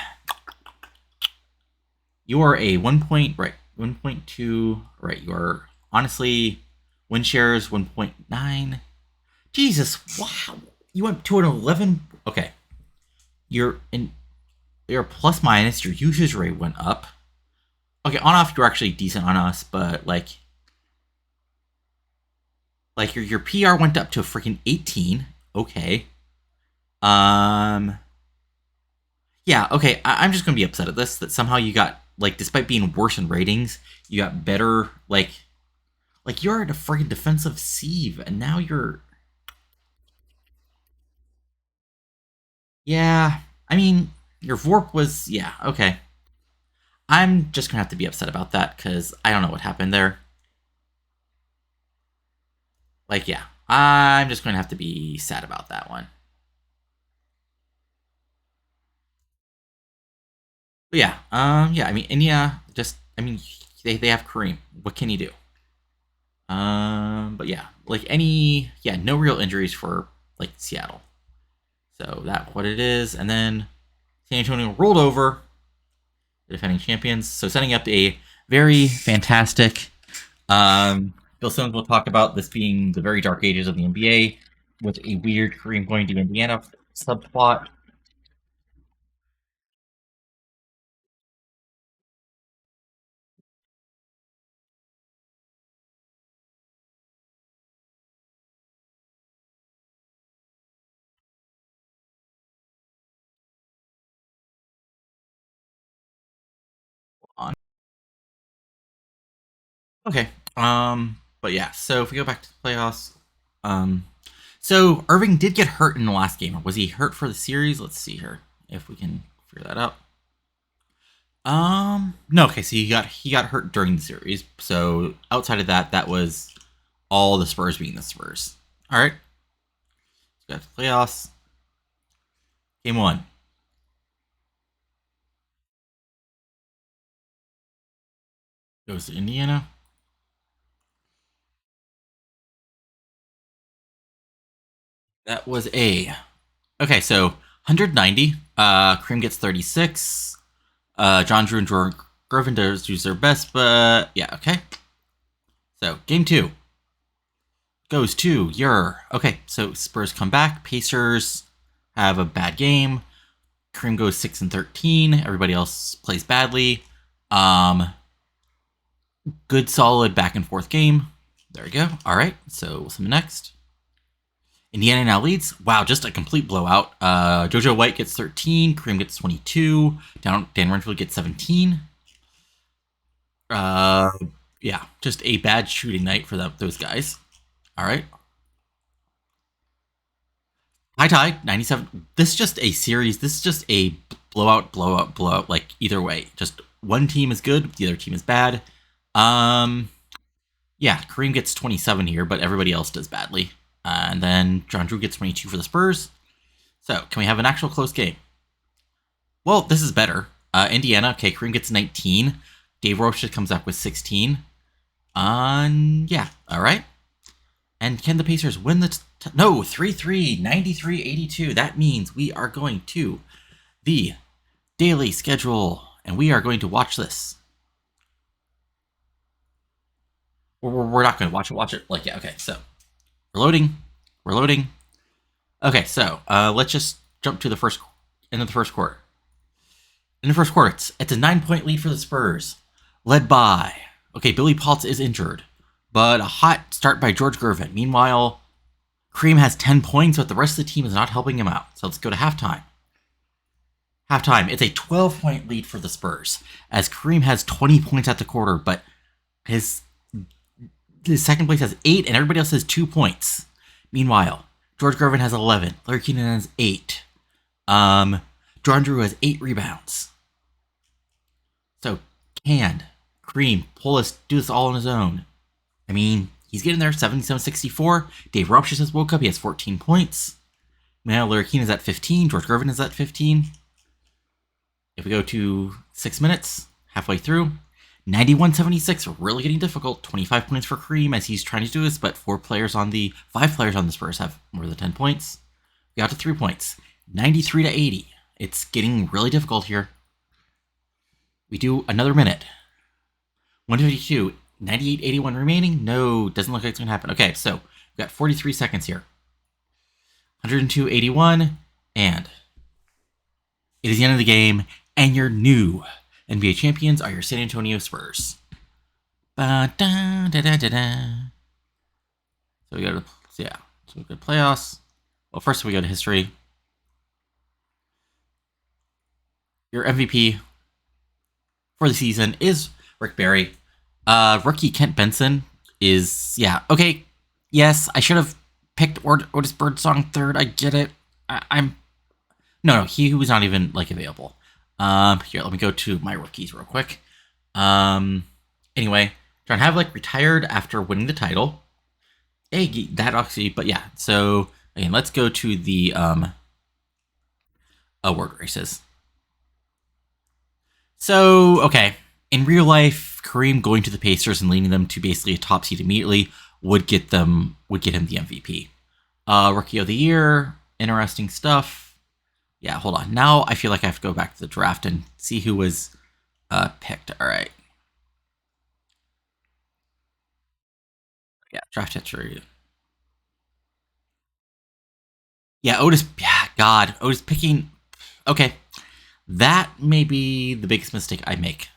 1 point, right, 1.2, right. You are honestly win shares 1.9. Jesus, wow. You went to an 11. Okay. You're in your plus minus, your usage rate went up. Okay, on off you're actually decent on us, but like your PR went up to a freaking 18. Okay. Yeah, okay. I'm just gonna be upset at this that somehow you got like, despite being worse in ratings, you got better. Like you're at a freaking defensive sieve, and now you're. Yeah, I mean your Vorp was, yeah, okay. I'm just gonna have to be upset about that because I don't know what happened there. Like, yeah, I'm just gonna have to be sad about that one. But yeah, yeah. I mean, India just, I mean, they have Kareem. What can you do? But yeah, like any, yeah, no real injuries for like Seattle. So that what it is, and then San Antonio rolled over the defending champions. So setting up a very fantastic. Bill Simmons will talk about this being the very dark ages of the NBA with a weird Kareem going to Indiana subplot. On. Okay. But yeah, so if we go back to the playoffs, um, so Irving did get hurt in the last game. Was he hurt for the series? Let's see here if we can figure that out. No. Okay, so he got hurt during the series. So outside of that, that was all the Spurs being the Spurs. All right, got the playoffs. Game one. Goes to Indiana. That was a okay. So 190. Cream gets 36. John Drew and Jordan Griffin does use their best, but yeah, okay. So game two goes to your okay. So Spurs come back. Pacers have a bad game. Cream goes 6-13. Everybody else plays badly. Good solid back and forth game. There we go. All right. So what's next? Indiana now leads. Wow, just a complete blowout. JoJo White gets 13. Kareem gets 22. Dan Renfrew gets 17. Uh, yeah, just a bad shooting night for those guys. All right. High tie, 97. This is just a series. This is just a blowout, blowout, blowout. Like either way, just one team is good, the other team is bad. Yeah, Kareem gets 27 here, but everybody else does badly. And then John Drew gets 22 for the Spurs. So can we have an actual close game? Well, this is better. Indiana, okay, Kareem gets 19. Dave Rocha comes up with 16. Yeah, all right. And can the Pacers win the... No, 3-3, 93-82. That means we are going to the daily schedule, and we are going to watch this. We're not going to watch it. Like, yeah, okay, so we're loading. Okay, so let's just jump to the end of the first quarter. In the first quarter, it's a 9-point lead for the Spurs, led by... Okay, Billy Potts is injured, but a hot start by George Gervin. Meanwhile, Kareem has 10 points, but the rest of the team is not helping him out. So let's go to halftime. It's a 12-point lead for the Spurs, as Kareem has 20 points at the quarter, but his second place has 8, and everybody else has 2 points. Meanwhile, George Gervin has 11. Larry Kenon has 8. John Drew has 8 rebounds. So, can Kareem do this all on his own? I mean, he's getting there, 77-64. Dave Robson has woke up, he has 14 points. Now, Larry Kenon is at 15. George Gervin is at 15. If we go to 6 minutes, halfway through, 91-76, really getting difficult. 25 points for Kareem as he's trying to do this, but 5 players on the Spurs have more than 10 points. We got to 3 points. 93-80. It's getting really difficult here. We do another minute. 152. 98-81 remaining. No, doesn't look like it's going to happen. Okay, so we got 43 seconds here. 102-81, and it is the end of the game, and your new NBA champions are your San Antonio Spurs. Ba-da-da-da-da-da. So we go to playoffs. Well, first we go to history. Your MVP for the season is Rick Barry. Rookie Kent Benson is, okay. Yes, I should have picked Otis Birdsong third. I get it. No, he was not even available. Here, let me go to my rookies real quick. Anyway, John Havlicek retired after winning the title. Hey, that actually, but yeah. So again, let's go to the award races. So okay, in real life, Kareem going to the Pacers and leading them to basically a top seed immediately would get him the MVP. Rookie of the year, interesting stuff. Yeah, hold on. Now I feel like I have to go back to the draft and see who was picked. All right. Yeah, draft history. Yeah, Otis. Yeah, God, Otis picking. Okay, that may be the biggest mistake I make.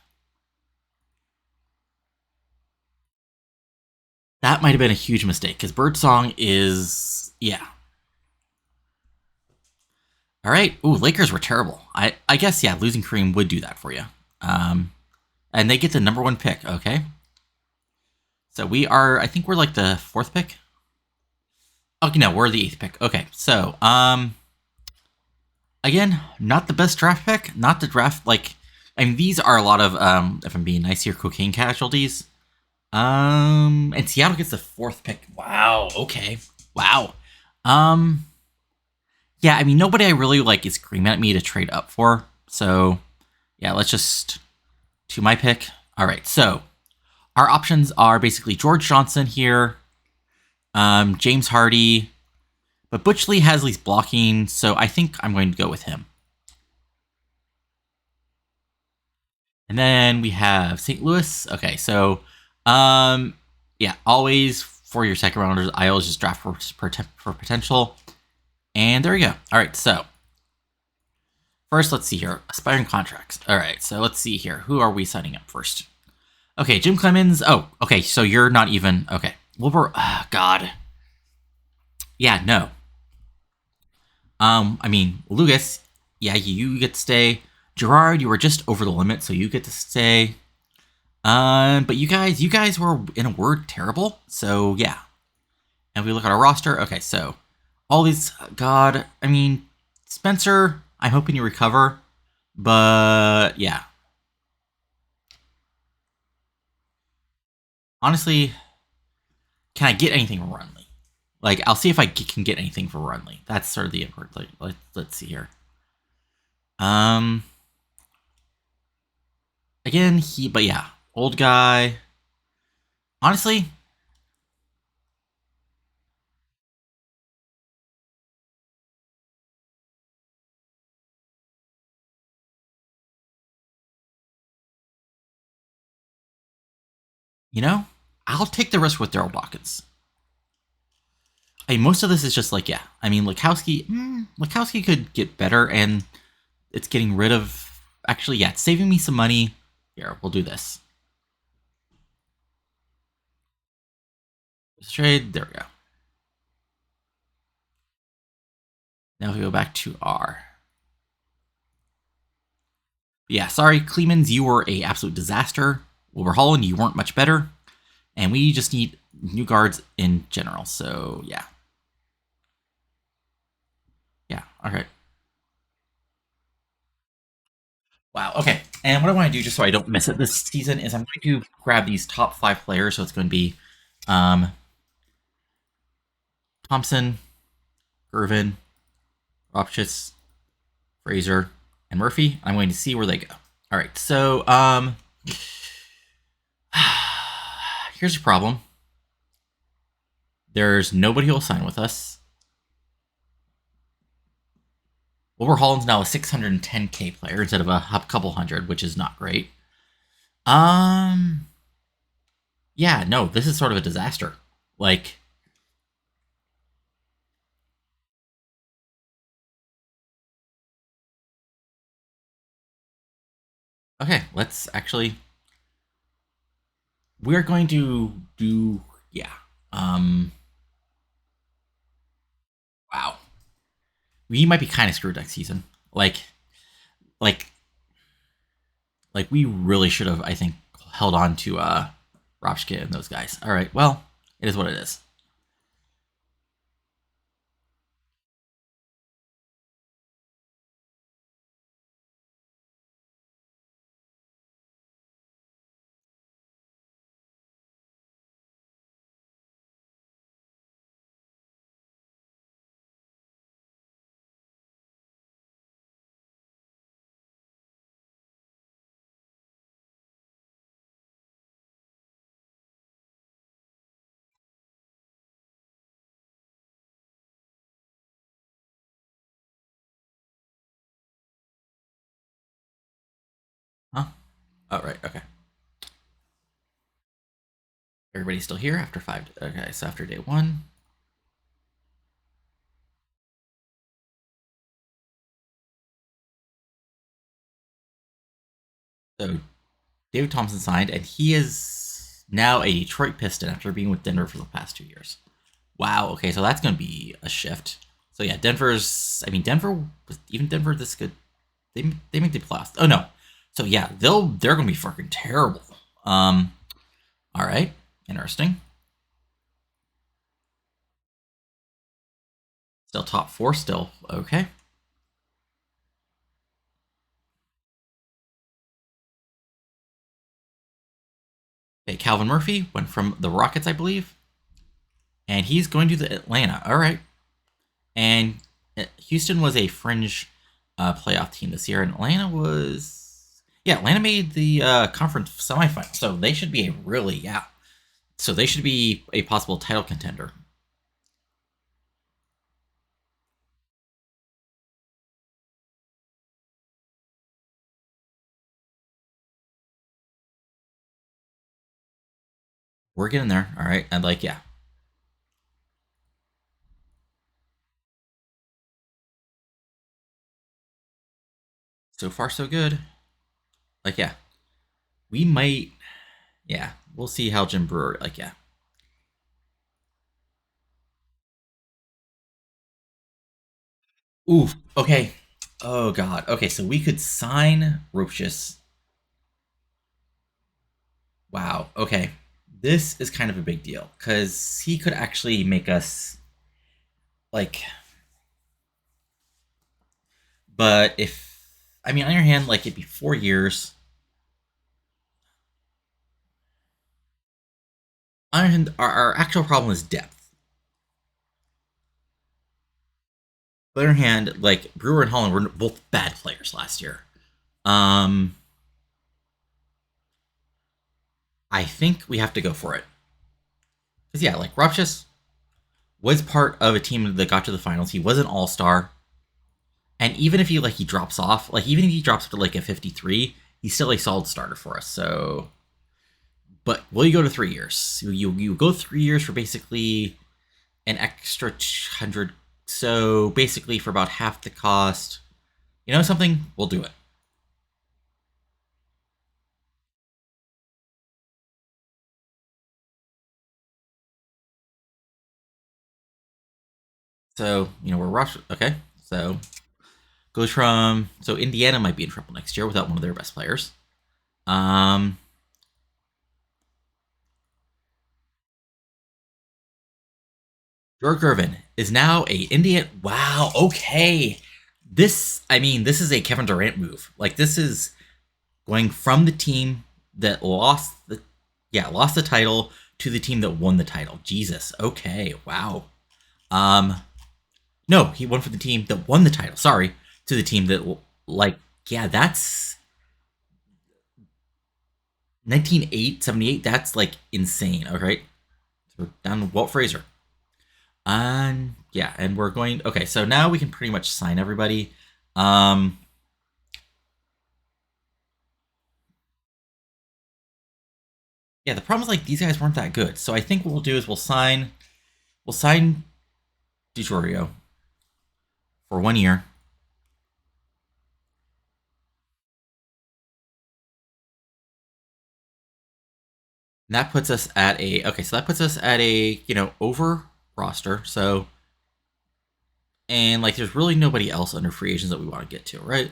That might have been a huge mistake because Birdsong is All right. Ooh, Lakers were terrible. I guess losing Kareem would do that for you. And they get the number 1 pick. Okay. So I think we're like the 4th pick. Okay, no, we're the 8th pick. Okay, so again, not the best draft pick. Not the draft these are a lot of if I'm being nice here, cocaine casualties. And Seattle gets the 4th pick. Wow. Okay. Wow. Yeah, I mean, nobody I really is screaming at me to trade up for. So, yeah, let's just to my pick. All right, so our options are basically George Johnson here, James Hardy, but Butch Lee has least blocking, so I think I'm going to go with him. And then we have St. Louis. Okay, so always for your second rounders, I always just draft for potential. And there we go. All right, so first, let's see here. Aspiring contracts. All right, so let's see here. Who are we signing up first? Okay, Jim Clemens. Oh, okay, so you're not even... Okay. Wilbur... God. Yeah, no. Lucas, you get to stay. Gerard, you were just over the limit, so you get to stay. But you guys were, in a word, terrible. So, yeah. And we look at our roster. Okay, so... all these, God, Spencer, I'm hoping you recover. But yeah, honestly, can I get anything from Runley? Like, I'll see if I can get anything for Runley. That's sort of the important. Like, let's see here. Um, again, but yeah, old guy. Honestly, you know, I'll take the risk with Daryl Dawkins. I mean, most of this is just like, yeah. I mean, Lukowski could get better, and it's getting rid of. Actually, yeah, it's saving me some money. Here, we'll do this. Let's trade. There we go. Now if we go back to R. Yeah, sorry, Clemens, you were a absolute disaster. Wilbur you weren't much better. And we just need new guards in general. So yeah. Yeah, alright. Wow, okay. And what I want to do, just so I don't miss it this season, is I'm going to grab these top 5 players. So it's going to be um, Thompson, Irvin, Ropchitz, Fraser, and Murphy. I'm going to see where they go. All right, so here's a problem. There's nobody who'll sign with us. Wilbur Holland's now a 610K player instead of a couple hundred, which is not great. Yeah, no, this is sort of a disaster. Like, okay, let's actually. We're going to do, yeah. Um, wow, we might be kind of screwed next season. Like, like we really should have, I think, held on to Ropshka and those guys. All right, well, it is what it is. Huh? All right, okay. Everybody's still here after 5. Okay, so after day 1. So David Thompson signed, and he is now a Detroit Piston after being with Denver for the past 2 years. Wow. Okay, so that's going to be a shift. So yeah, Denver's. I mean, even Denver this good. They make the playoffs. Oh no. So yeah, they're going to be fucking terrible. Um. All right. Interesting. Still top 4. Still okay. Okay, Calvin Murphy went from the Rockets, I believe, and he's going to the Atlanta. All right. And Houston was a fringe playoff team this year, and Atlanta was Atlanta made the conference semifinal, so they should be a really so they should be a possible title contender. We're getting there, all right, and like so far so good. Like we might we'll see how Jim Brewer Oof. Okay. Oh god. Okay, so we could sign Ropchus. Wow. Okay. This is kind of a big deal because he could actually make us like. But if I mean, on your hand, like it'd be 4 years. On your hand, our actual problem is depth. On the other hand, like Brewer and Holland were both bad players last year. Um, I think we have to go for it. Because yeah, like Ropchus was part of a team that got to the finals. He was an all-star. And even if he drops off, like even if he drops to like a 53, he's still a solid starter for us. So but will you go to 3 years? You go 3 years for basically an extra 100. So basically for about half the cost. You know something? We'll do it. So we're rushed. Okay, so goes from Indiana might be in trouble next year without one of their best players. Um, George Gervin is now a Indian. Wow. Okay. This is a Kevin Durant move. Like this is going from the team that lost the title to the team that won the title. Jesus. Okay. Wow. Um, no, he won for the team that won the title. Sorry, to the team that like yeah, that's 1978. That's like insane. All right, so we're down to Walt Frazier. And yeah, and we're going. Okay, so now we can pretty much sign everybody. Um, yeah, the problem is like these guys weren't that good. So I think what we'll do is we'll sign DiGiorio for 1 year. And that puts us at a okay. So that puts us at a over roster. So and like there's really nobody else under free agents that we want to get to, right?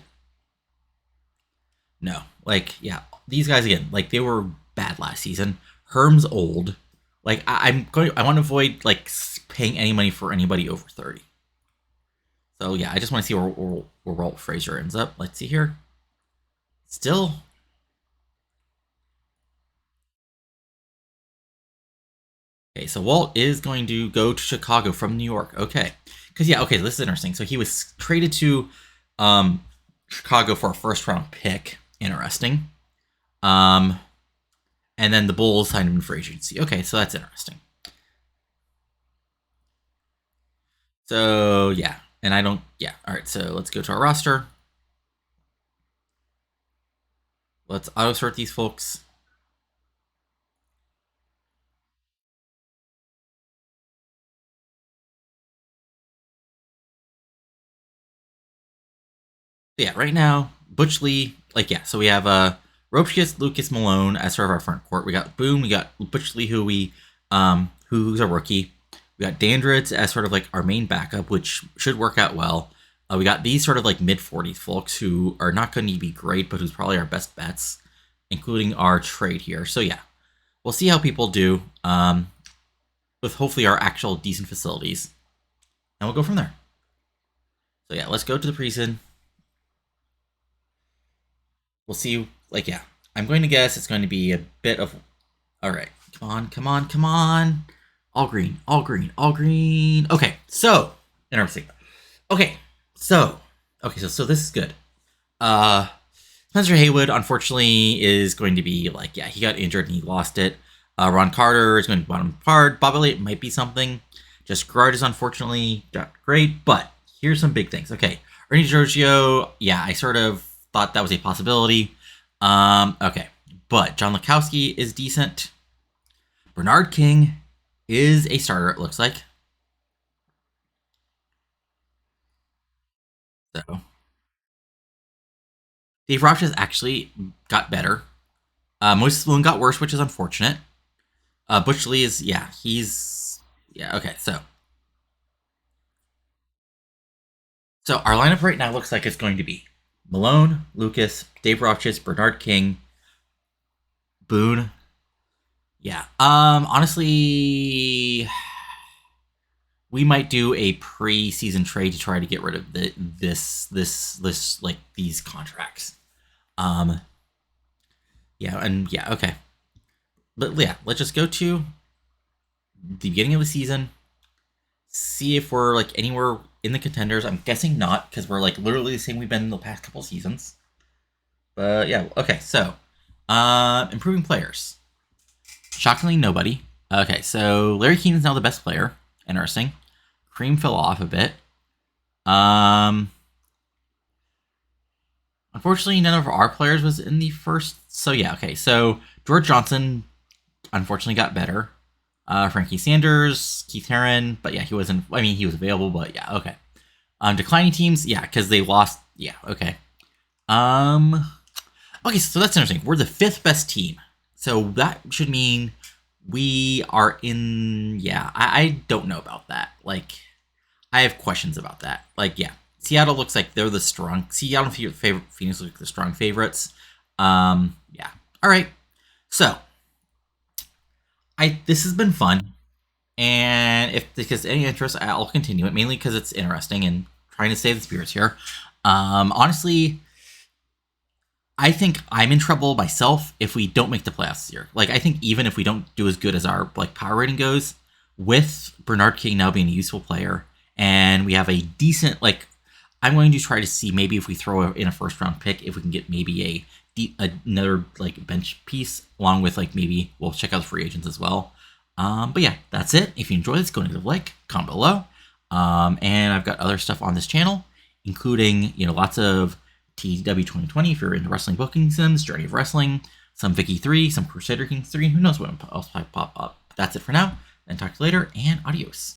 No, like yeah, these guys again, like they were bad last season. Herm's old. Like I want to avoid like paying any money for anybody over 30. So yeah, I just want to see where Walt Frazier ends up. Let's see here. Still, okay. So Walt is going to go to Chicago from New York. Okay, because yeah, okay, this is interesting. So he was traded to um, Chicago for a first round pick. Interesting. Um, and then the Bulls signed him in free agency. Okay, so that's interesting. So yeah, and I don't. Yeah, all right. So let's go to our roster. Let's auto sort these folks. So yeah, right now Butch Lee. Like yeah, so we have Ropchis, Lucas Malone as sort of our front court. We got Boone. We got Butch Lee, who's a rookie. We got Dandridge as sort of like our main backup, which should work out well. We got these sort of like mid-40s folks who are not going to be great, but who's probably our best bets, including our trade here. So yeah, we'll see how people do with hopefully our actual decent facilities, and we'll go from there. So yeah, let's go to the preseason. We'll see. Like yeah, I'm going to guess it's going to be a bit of. All right, come on, come on, come on. All green, all green, all green. Okay, so interesting. Okay, so so this is good. Uh, Spencer Haywood, unfortunately, is going to be like, yeah, he got injured and he lost it. Ron Carter is going to be bottom card. Bob Elliott might be something. Just Gerard is unfortunately not great, but here's some big things. Okay, Ernie Giorgio, yeah, I sort of thought that was a possibility. Okay, but John Lukowski is decent. Bernard King is a starter, it looks like. So Dave Roach has actually got better. Moses Spoon got worse, which is unfortunate. Butch Lee is okay. So our lineup right now looks like it's going to be Malone, Lucas, Dave Roches, Bernard King, Boone. Yeah. Honestly, we might do a pre-season trade to try to get rid of this like these contracts. Um, yeah, and yeah, okay. But yeah, let's just go to the beginning of the season, see if we're like anywhere in the contenders. I'm guessing not, because we're like literally the same we've been in the past couple seasons. But yeah, okay, so improving players. Shockingly, nobody. Okay, so Larry Keane's now the best player. Interesting. Cream fell off a bit. Um, Unfortunately, none of our players was in the first. So yeah, okay. So George Johnson unfortunately got better. Frankie Sanders, Keith Herron, but yeah, he wasn't. I mean, he was available, but yeah, okay. Declining teams, yeah, because they lost. Yeah, okay. Um, okay, so that's interesting. We're the fifth best team, so that should mean we are in. Yeah, I don't know about that. Like, I have questions about that. Like, yeah, Seattle looks like they're the strong. Seattle favorite Phoenix look like the strong favorites. Yeah. All right. So, this has been fun, and if because any interest, I'll continue it mainly because it's interesting and trying to save the spirits here. Honestly, I think I'm in trouble myself if we don't make the playoffs this year. Like, I think even if we don't do as good as our like power rating goes, with Bernard King now being a useful player, and we have a decent like, I'm going to try to see maybe if we throw in a first round pick, if we can get maybe another like bench piece along with like maybe we'll check out the free agents as well. But yeah, that's it. If you enjoy this, go and give a like, comment below. And I've got other stuff on this channel, including lots of TW 2020 if you're into wrestling booking sims, Journey of Wrestling, some Vicky 3, some Crusader Kings 3, who knows what else might pop up. That's it for now, and talk to you later, and adios.